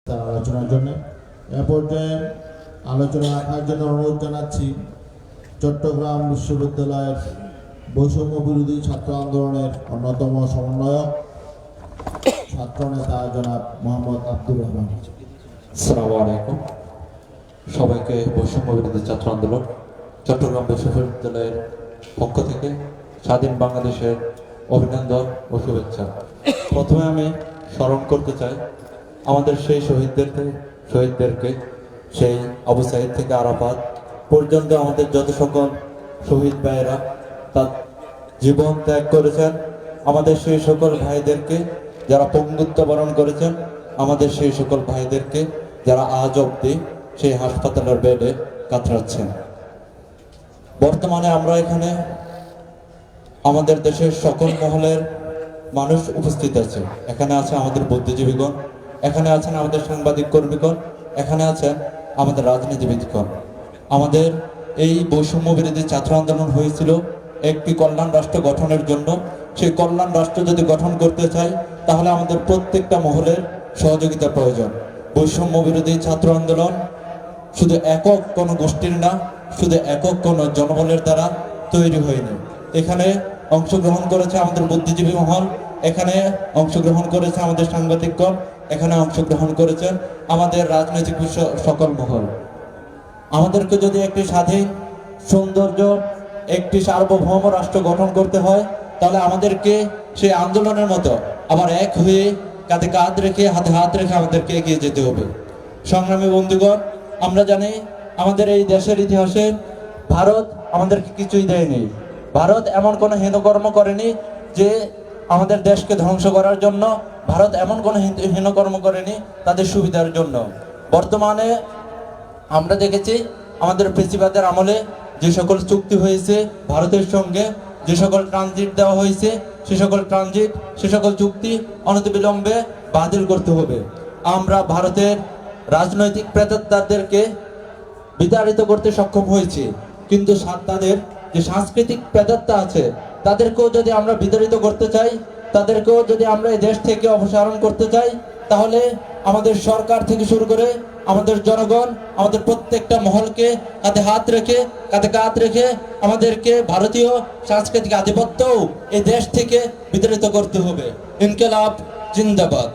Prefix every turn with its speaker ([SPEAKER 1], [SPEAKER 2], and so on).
[SPEAKER 1] তার আলোচনার জন্য এ পর্যায়ে আলোচনা রাখার জন্য অনুরোধ জানাচ্ছি চট্টগ্রাম বিশ্ববিদ্যালয়ের বৈষম্য বিরোধী ছাত্র আন্দোলনের অন্যতম সমন্বয়ক ছাত্রনেতা জনাব মোহাম্মদ আব্দুর রহমান।
[SPEAKER 2] আসসালামু আলাইকুম। সবাইকে বৈষম্য বিরোধী ছাত্র আন্দোলন চট্টগ্রাম বিশ্ববিদ্যালয়ের পক্ষ থেকে স্বাধীন বাংলাদেশের অভিনন্দন ও শুভেচ্ছা। প্রথমে আমি স্মরণ করতে চাই আমাদের সেই শহীদদেরকে সেই আবু সাইদ থেকে আরাফাত পর্যন্ত আমাদের যত সকল শহীদ ভাইয়েরা তার জীবন ত্যাগ করেছেন, আমাদের সেই সকল ভাইদেরকে যারা পঙ্গুত্ব বরণ করেছেন, আমাদের সেই সকল ভাইদেরকে যারা আজ অবধি সেই হাসপাতালের বেডে কাতরাচ্ছেন। বর্তমানে আমরা এখানে আমাদের দেশের সকল মহলের মানুষ উপস্থিত আছে। এখানে আছে আমাদের বুদ্ধিজীবীগণ, এখানে আছেন আমাদের সাংবাদিক কর্মীগণ, এখানে আছেন আমাদের রাজনীতিবিদগণ। আমাদের এই বৈষম্য বিরোধী ছাত্র আন্দোলন হয়েছিল একটি কল্যাণ রাষ্ট্র গঠনের জন্য। সেই কল্যাণ রাষ্ট্র যদি গঠন করতে চাই তাহলে আমাদের প্রত্যেকটা মহলের সহযোগিতা প্রয়োজন। বৈষম্য বিরোধী ছাত্র আন্দোলন শুধু একক কোনো গোষ্ঠীর না, শুধু একক কোনো জনবলের দ্বারা তৈরি হয়নি। এখানে অংশগ্রহণ করেছে আমাদের বুদ্ধিজীবী মহল, এখানে অংশগ্রহণ করেছে আমাদের সাংবাদিকগণ, এখানে অংশগ্রহণ করেছেন আমাদের রাজনৈতিক সকল মহল। আমাদেরকে যদি একটি স্বাধীন সৌন্দর্য একটি সার্বভৌম রাষ্ট্র গঠন করতে হয় তাহলে আমাদেরকে সেই আন্দোলনের মতো আবার এক হয়ে কাঁধে কাঁধ রেখে হাতে হাত রেখে আমাদেরকে এগিয়ে যেতে হবে। সংগ্রামী বন্ধুগণ, আমরা জানি আমাদের এই দেশের ইতিহাসে ভারত আমাদেরকে কিছুই দেয়নি। ভারত এমন কোনো হীনকর্ম করেনি যে আমাদের দেশকে ধ্বংস করার জন্য। ভারত এমন কোনো হীনকর্ম করেনি তাদের সুবিধার জন্য। বর্তমানে আমরা দেখেছি আমাদের ফেসিবাদের আমলে যে সকল চুক্তি হয়েছে ভারতের সঙ্গে, যে সকল ট্রানজিট দেওয়া হয়েছে সে সকল ট্রানজিট, সে সকল চুক্তি অনতিবিলম্বে বাতিল করতে হবে। আমরা ভারতের রাজনৈতিক প্রেতাত্মাদেরকে বিতাড়িত করতে সক্ষম হয়েছি, কিন্তু তাদের যে সাংস্কৃতিক প্রেতাত্মা আছে তাদেরকেও যদি আমরা বিতাড়িত করতে চাই, তাদেরকেও যদি আমরা এই দেশ থেকে অপসারণ করতে চাই, তাহলে আমাদের সরকার থেকে শুরু করে আমাদের জনগণ, আমাদের প্রত্যেকটা মহলকে হাতে হাত রেখে কাঁধে কাঁধ রেখে আমাদেরকে ভারতীয় সাংস্কৃতিক আধিপত্যও এই দেশ থেকে বিতাড়িত করতে হবে। ইনকিলাব জিন্দাবাদ।